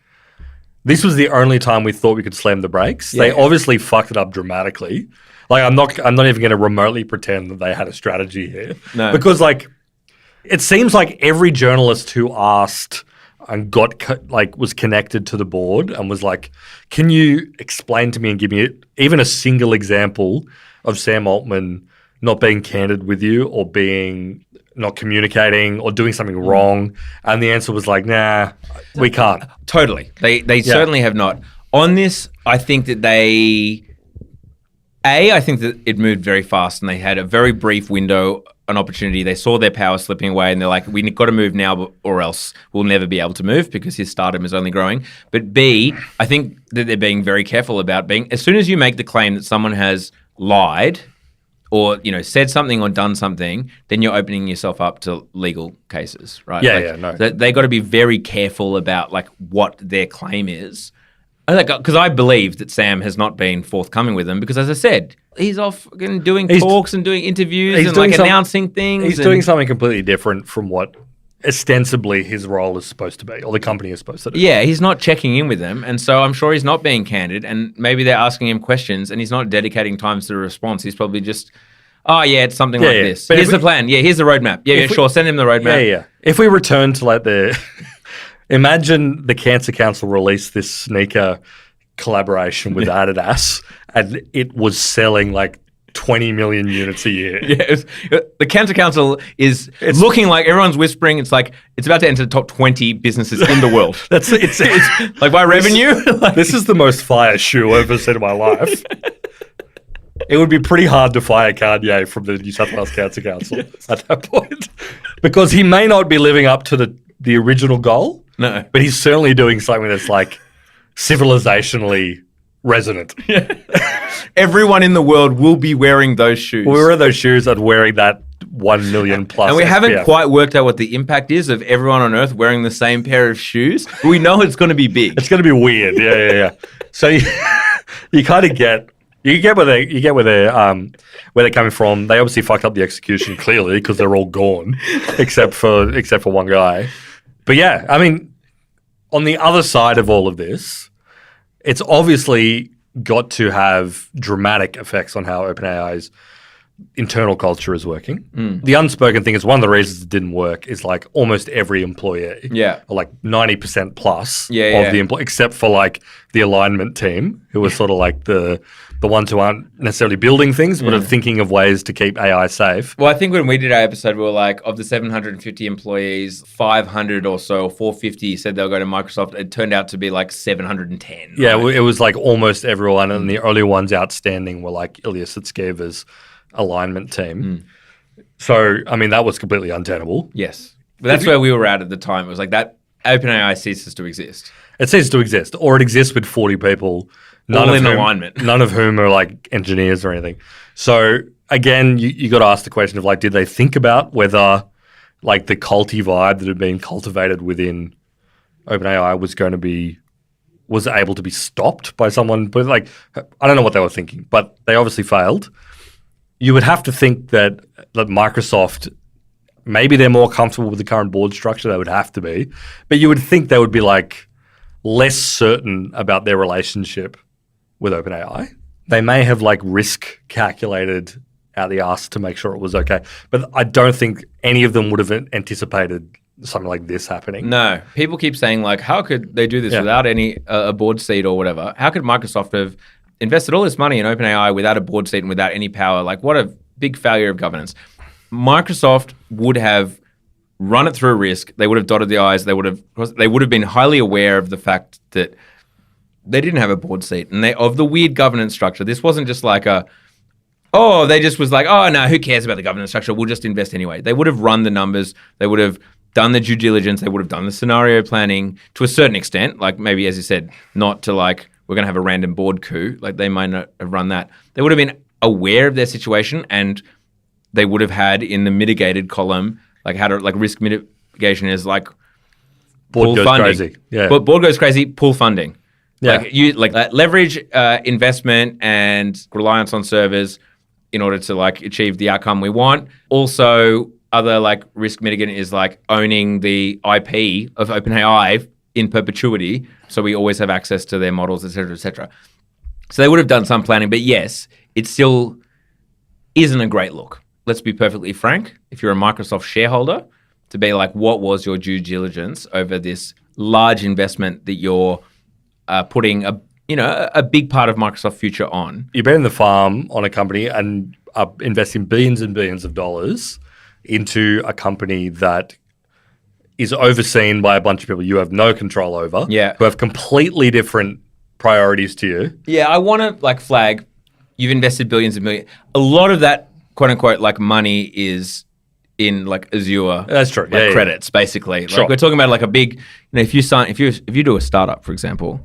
this was the only time we thought we could slam the brakes. Yeah. They obviously fucked it up dramatically. Like I'm not even going to remotely pretend that they had a strategy here. No. Because like, it seems like every journalist who asked and was connected to the board and was like, can you explain to me and give me even a single example of Sam Altman not being candid with you or being not communicating or doing something wrong? And the answer was like, nah, we can't. Totally. They certainly have not. On this, I think that I think that it moved very fast and they had a very brief window, an opportunity. They saw their power slipping away and they're like, we've got to move now or else we'll never be able to move because his stardom is only growing. But B, I think that they're being very careful about as soon as you make the claim that someone has lied or said something or done something, then you're opening yourself up to legal cases, right? No. They got to be very careful about like what their claim is. Because I believe that Sam has not been forthcoming with them because, as I said, he's off doing talks and doing interviews and like announcing things. He's doing something completely different from what ostensibly his role is supposed to be or the company is supposed to do. Yeah, he's not checking in with them. And so I'm sure he's not being candid and maybe they're asking him questions and he's not dedicating time to the response. He's probably just, it's something like this. But here's the plan. Yeah, here's the roadmap. Yeah, sure. Send him the roadmap. Yeah. If we return to like imagine the Cancer Council released this sneaker collaboration with Adidas and it was selling like 20 million units a year. Yeah, the Cancer Council is looking like everyone's whispering. It's like it's about to enter the top 20 businesses in the world. It's like by revenue. This is the most fire shoe I've ever seen in my life. It would be pretty hard to fire Kanye from the New South Wales Cancer Council at that point because he may not be living up to the original goal. No, but he's certainly doing something that's like civilizationally resonant. Yeah. Everyone in the world will be wearing those shoes. We'll wear those shoes and wearing that 1 million plus. And we SPF. haven't quite worked out what the impact is of everyone on Earth wearing the same pair of shoes. But we know it's going to be big. It's going to be weird. Yeah. So you kind of get where they're coming from. They obviously fucked up the execution clearly because they're all gone, except for one guy. But yeah, I mean, on the other side of all of this, it's obviously got to have dramatic effects on how OpenAI is internal culture is working. The unspoken thing is one of the reasons it didn't work is like almost every employee, or like 90% plus of the employee, except for like the alignment team, who was sort of like the ones who aren't necessarily building things, but are thinking of ways to keep AI safe. Well, I think when we did our episode, we were like, of the 750 employees, 500 or so, or 450 said they'll go to Microsoft. It turned out to be like 710. Yeah, right? It was like almost everyone, and the only ones outstanding were like Ilya Sutskever's alignment team. So, I mean, that was completely untenable. Yes. But that's where we were at the time. It was like that OpenAI ceases to exist. It ceases to exist, or it exists with 40 people. All in alignment. None of whom are like engineers or anything. So again, you got to ask the question of like, did they think about whether like the culty vibe that had been cultivated within OpenAI was able to be stopped by someone? But like, I don't know what they were thinking, but they obviously failed. You would have to think that Microsoft, maybe they're more comfortable with the current board structure. They would have to be, but you would think they would be like less certain about their relationship with OpenAI. They may have like risk calculated out the arse to make sure it was okay. But I don't think any of them would have anticipated something like this happening. No. People keep saying like, how could they do this without any a board seat or whatever? How could Microsoft have invested all this money in OpenAI without a board seat and without any power? Like, what a big failure of governance. Microsoft would have run it through a risk. They would have dotted the I's. They would have been highly aware of the fact that they didn't have a board seat, and of the weird governance structure. This wasn't just like they just was like, oh, no, who cares about the governance structure? We'll just invest anyway. They would have run the numbers. They would have done the due diligence. They would have done the scenario planning to a certain extent, like maybe, as you said, not to like, we're going to have a random board coup. Like they might not have run that. They would have been aware of their situation, and they would have had in the mitigated column, like how to, like risk mitigation is like board goes funding. Crazy. Yeah. But board goes crazy, pull funding. Yeah. Like leverage investment and reliance on servers in order to like achieve the outcome we want. Also, other like risk mitigant is like owning the IP of OpenAI in perpetuity, so we always have access to their models, et cetera, et cetera. So they would have done some planning, but yes, it still isn't a great look. Let's be perfectly frank. If you're a Microsoft shareholder, to be like, what was your due diligence over this large investment that you're putting a big part of Microsoft future on? You're betting the farm on a company and investing billions and billions of dollars into a company that is overseen by a bunch of people you have no control over, who have completely different priorities to you. Yeah, I want to like flag, you've invested billions and millions. A lot of that, quote unquote, like money is in like Azure. That's true. Like credits, basically. Sure. Like we're talking about like a big, if you do a startup, for example,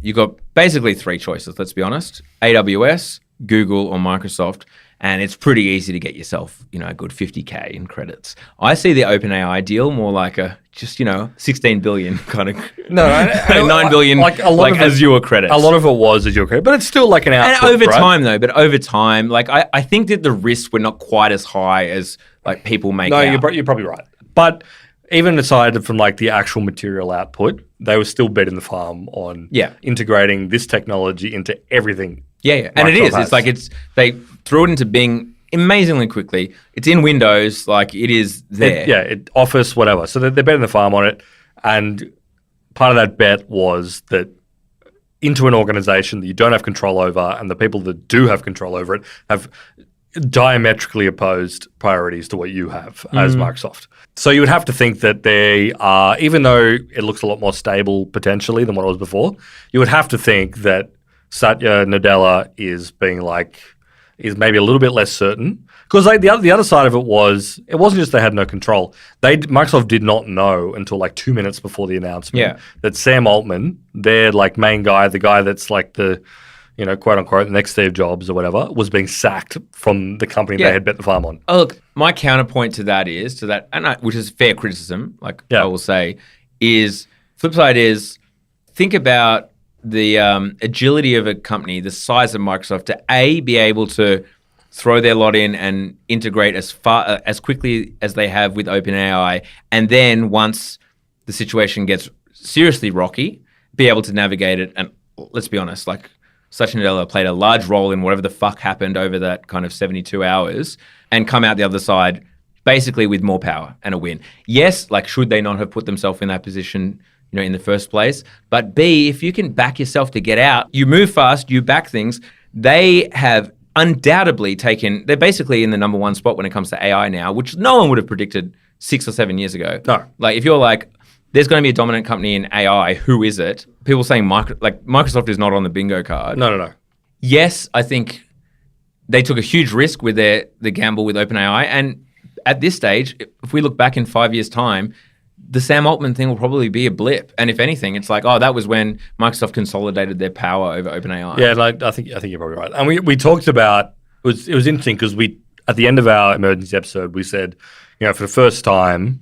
you got basically three choices, let's be honest. AWS, Google, or Microsoft. And it's pretty easy to get yourself, a good 50K in credits. I see the OpenAI deal more like a just, 16 billion kind of. No, 9 billion like Azure credits. A lot of it was Azure credit, but it's still like an output, and over time, like I think that the risks were not quite as high as like people make out. No, you're probably right. But even aside from like the actual material output, they were still betting the farm on integrating this technology into everything. Yeah. And it is. It's like they threw it into Bing amazingly quickly. It's in Windows, like it is there. Office, whatever. So they're betting the farm on it. And part of that bet was that into an organization that you don't have control over, and the people that do have control over it have diametrically opposed priorities to what you have as Microsoft. So you would have to think that they are, even though it looks a lot more stable potentially than what it was before, you would have to think that Satya Nadella is maybe a little bit less certain. Because like the other side of it wasn't just they had no control. Microsoft did not know until like 2 minutes before the announcement that Sam Altman, their like main guy, the guy that's like the, quote unquote, the next Steve Jobs or whatever, was being sacked from the company they had bet the farm on. Oh, look, my counterpoint to that is, which is fair criticism, I will say, is flip side is think about the agility of a company, the size of Microsoft, to be able to throw their lot in and integrate as quickly as they have with OpenAI, and then once the situation gets seriously rocky, be able to navigate it. And let's be honest, like Satya Nadella played a large role in whatever the fuck happened over that kind of 72 hours and come out the other side basically with more power and a win. Yes, like should they not have put themselves in that position, in the first place? But B, if you can back yourself to get out, you move fast, you back things. They have undoubtedly they're basically in the number one spot when it comes to AI now, which no one would have predicted 6 or 7 years ago. No. Like if you're like, there's going to be a dominant company in AI, who is it? People saying Microsoft is not on the bingo card. No. Yes, I think they took a huge risk with the gamble with OpenAI. And at this stage, if we look back in 5 years' time, the Sam Altman thing will probably be a blip. And if anything, it's like, that was when Microsoft consolidated their power over OpenAI. Yeah, I think you're probably right. And we talked about, it was interesting because at the end of our emergency episode, we said, for the first time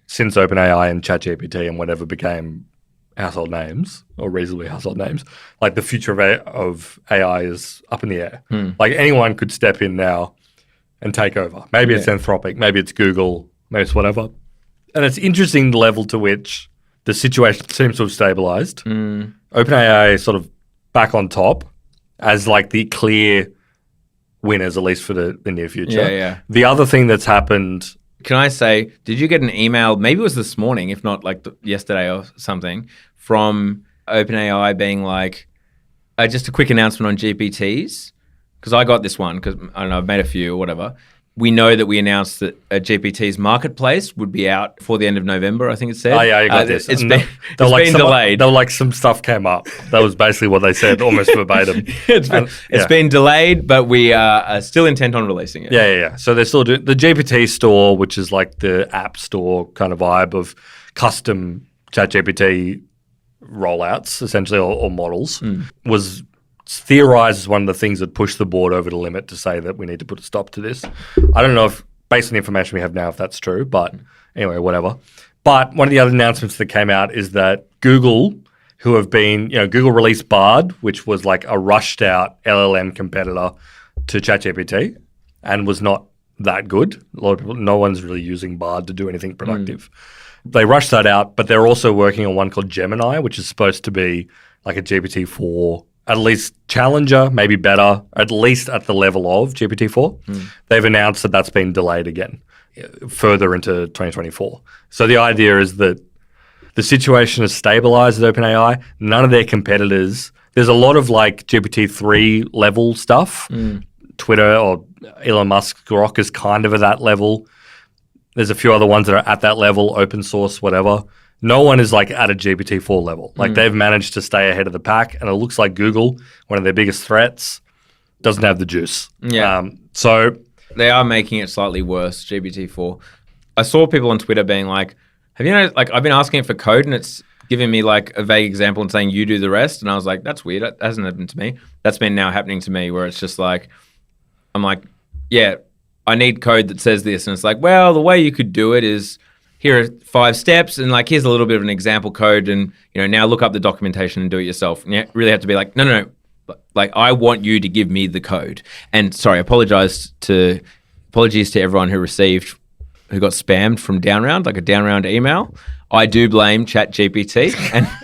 since OpenAI and ChatGPT and whatever became household names or reasonably household names, like the future of AI is up in the air. Like anyone could step in now and take over. Maybe it's Anthropic, maybe it's Google, maybe it's whatever. And it's interesting the level to which the situation seems to have stabilized. OpenAI is sort of back on top as like the clear winners, at least for the near future. Yeah. The other thing that's happened... Can I say, did you get an email, maybe it was this morning, if not like yesterday or something, from OpenAI being like, just a quick announcement on GPTs? Because I got this one, because I don't know, I've made a few or whatever. We know that we announced that GPT's marketplace would be out before the end of November, I think it said. Oh, yeah, I got this. It's been delayed. They were like, some stuff came up. That was basically what they said, almost verbatim. It's been delayed, but we are still intent on releasing it. Yeah. So they're still doing the GPT store, which is like the app store kind of vibe of custom ChatGPT rollouts, essentially, or models, was theorized as one of the things that pushed the board over the limit to say that we need to put a stop to this. I don't know if, based on the information we have now, if that's true, but anyway, whatever. But one of the other announcements that came out is that Google, who have been, Google released Bard, which was like a rushed out LLM competitor to ChatGPT and was not that good. A lot of people, no one's really using Bard to do anything productive. They rushed that out, but they're also working on one called Gemini, which is supposed to be like a GPT-4 at least challenger, maybe better, at least at the level of GPT-4. They've announced that that's been delayed again, further into 2024. So the idea is that the situation has stabilized at OpenAI. None of their competitors, there's a lot of like GPT-3 level stuff. Twitter or Elon Musk's Grok is kind of at that level. There's a few other ones that are at that level, open source, whatever. No one is like at a GPT-4 level. Like they've managed to stay ahead of the pack, and it looks like Google, one of their biggest threats, doesn't have the juice. Yeah. So they are making it slightly worse, GPT-4. I saw people on Twitter being like, have you like I've been asking it for code and it's giving me like a vague example and saying you do the rest. And I was like, that's weird. That hasn't happened to me. That's been now happening to me where it's just like, I'm like, yeah, I need code that says this. And it's like, well, the way you could do it is, here are 5 steps, and like here's a little bit of an example code, and now look up the documentation and do it yourself. And you really have to be like, no, like I want you to give me the code. And sorry, apologies to everyone who got spammed from Downround, like a Downround email. I do blame ChatGPT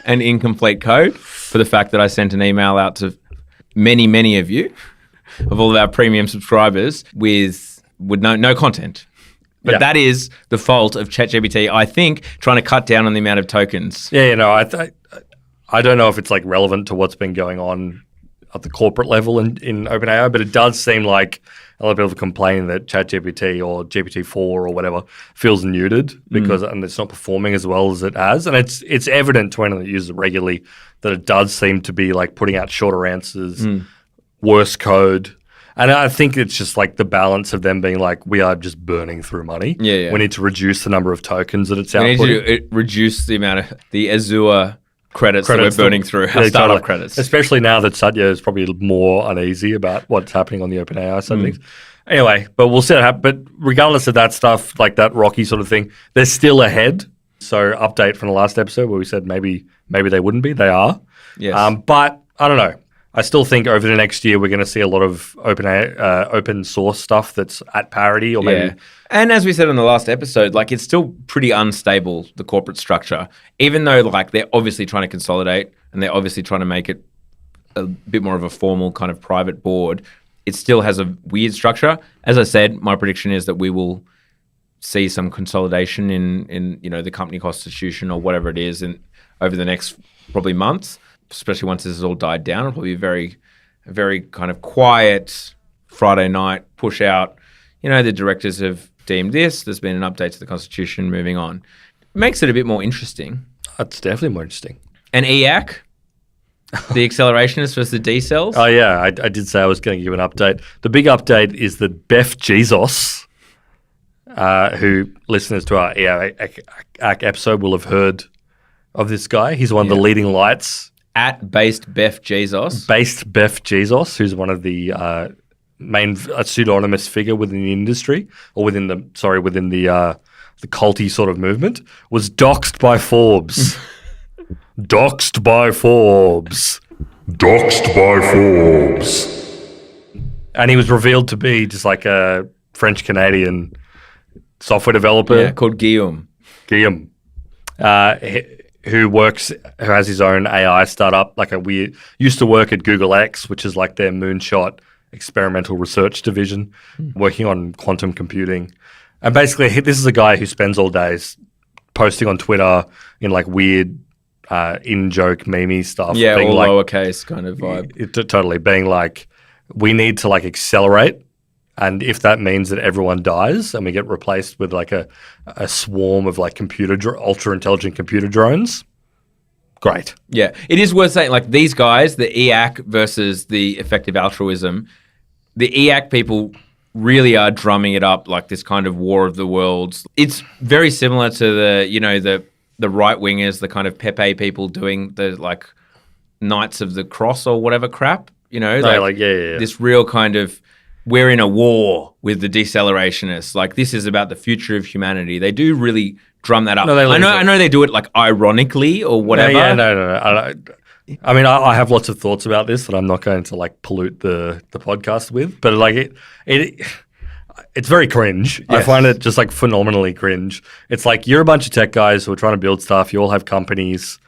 and incomplete code for the fact that I sent an email out to many of you, of all of our premium subscribers with no content. But that is the fault of ChatGPT, I think, trying to cut down on the amount of tokens. Yeah, I don't know if it's like relevant to what's been going on at the corporate level in OpenAI, but it does seem like a lot of people have complained that ChatGPT or GPT-4 or whatever feels neutered because and it's not performing as well as it has. And it's evident to anyone that uses it regularly that it does seem to be like putting out shorter answers, worse code. And I think it's just like the balance of them being like, we are just burning through money. Yeah. We need to reduce the number of tokens that it's outputting. We need to reduce the amount of the Azure credits that we're burning through, our startup credits. Especially now that Satya is probably more uneasy about what's happening on the OpenAI side of things. Anyway, but we'll see what happens. But regardless of that stuff, like that rocky sort of thing, they're still ahead. So update from the last episode where we said maybe they wouldn't be. They are. Yes. But I don't know. I still think over the next year we're going to see a lot of open source stuff that's at parity or maybe. Yeah. And as we said in the last episode, like it's still pretty unstable, the corporate structure, even though like they're obviously trying to consolidate and they're obviously trying to make it a bit more of a formal kind of private board, it still has a weird structure. As I said, my prediction is that we will see some consolidation in the company constitution or whatever it is over the next probably months, especially once this has all died down. It'll probably be a very kind of quiet Friday night push out. The directors have deemed this. There's been an update to the constitution, moving on. It makes it a bit more interesting. That's definitely more interesting. And EAC, the accelerationists versus the decels. Oh, yeah. I did say I was going to give an update. The big update is that Beth Jesus, who listeners to our EAC episode will have heard of this guy. He's one of the leading lights. At Based Beth Jesus. Based Beth Jesus, who's one of the main pseudonymous figure within the industry, or within the culty sort of movement, was doxxed by Forbes. Doxxed by Forbes. Doxxed by Forbes. And he was revealed to be just like a French-Canadian software developer. Called Guillaume. Guillaume. Who has his own AI startup, used to work at Google X, which is like their moonshot experimental research division, working on quantum computing. And basically, this is a guy who spends all days posting on Twitter in like weird in-joke meme stuff. Yeah, all lowercase kind of vibe. Totally. Being like, we need to like accelerate. And if that means that everyone dies and we get replaced with like a swarm of like ultra intelligent computer drones, great. Yeah, it is worth saying, like, these guys, the EAC versus the effective altruism, the EAC people really are drumming it up like this kind of war of the worlds. It's very similar to the right wingers, the kind of Pepe people doing the like Knights of the Cross or whatever crap. This real kind of, we're in a war with the decelerationist. Like, this is about the future of humanity. They do really drum that up. No, I know they do it like ironically or whatever. No. I mean, I have lots of thoughts about this that I'm not going to like pollute the podcast with, but like it's very cringe. Yes. I find it just like phenomenally cringe. It's like, you're a bunch of tech guys who are trying to build stuff. You all have companies.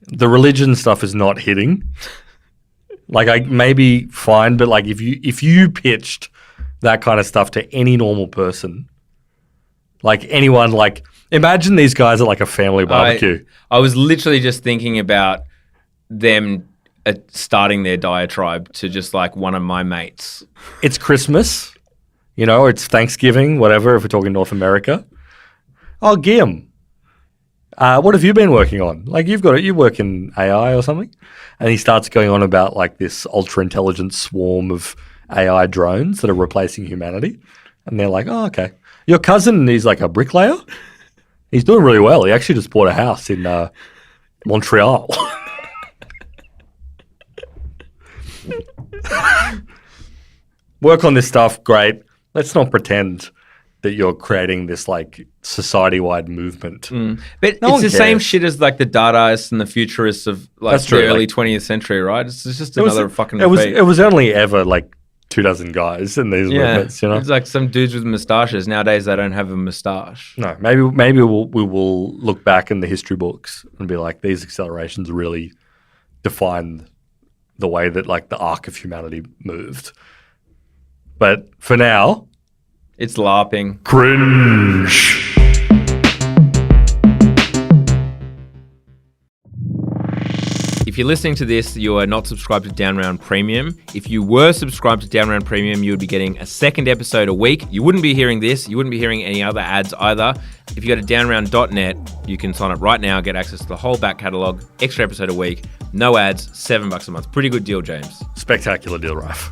The religion stuff is not hitting. Like, I maybe fine, but like if you pitched that kind of stuff to any normal person, like anyone, like imagine these guys at like a family barbecue. I was literally just thinking about them starting their diatribe to just like one of my mates. It's Christmas, it's Thanksgiving, whatever, if we're talking North America. Oh, Guillaume, what have you been working on? Like, you work in AI or something? And he starts going on about like this ultra intelligent swarm of AI drones that are replacing humanity. And they're like, oh, okay. Your cousin, he's like a bricklayer. He's doing really well. He actually just bought a house in Montreal. Work on this stuff, great. Let's not pretend that you're creating this like society-wide movement. But it's the same shit as like the Dadaists and the futurists of like the early 20th century, right? It's just another fucking debate. It was only ever like 24 guys in these movements, It's like some dudes with moustaches. Nowadays they don't have a moustache. No, maybe we will look back in the history books and be like, these accelerations really defined the way that like the arc of humanity moved. But for now, it's LARPing. Cringe. If you're listening to this, you are not subscribed to Down Round Premium. If you were subscribed to Down Round Premium, you would be getting a second episode a week. You wouldn't be hearing this. You wouldn't be hearing any other ads either. If you go to downround.net, you can sign up right now, get access to the whole back catalogue, extra episode a week, no ads, $7 a month. Pretty good deal, James. Spectacular deal, Ralph.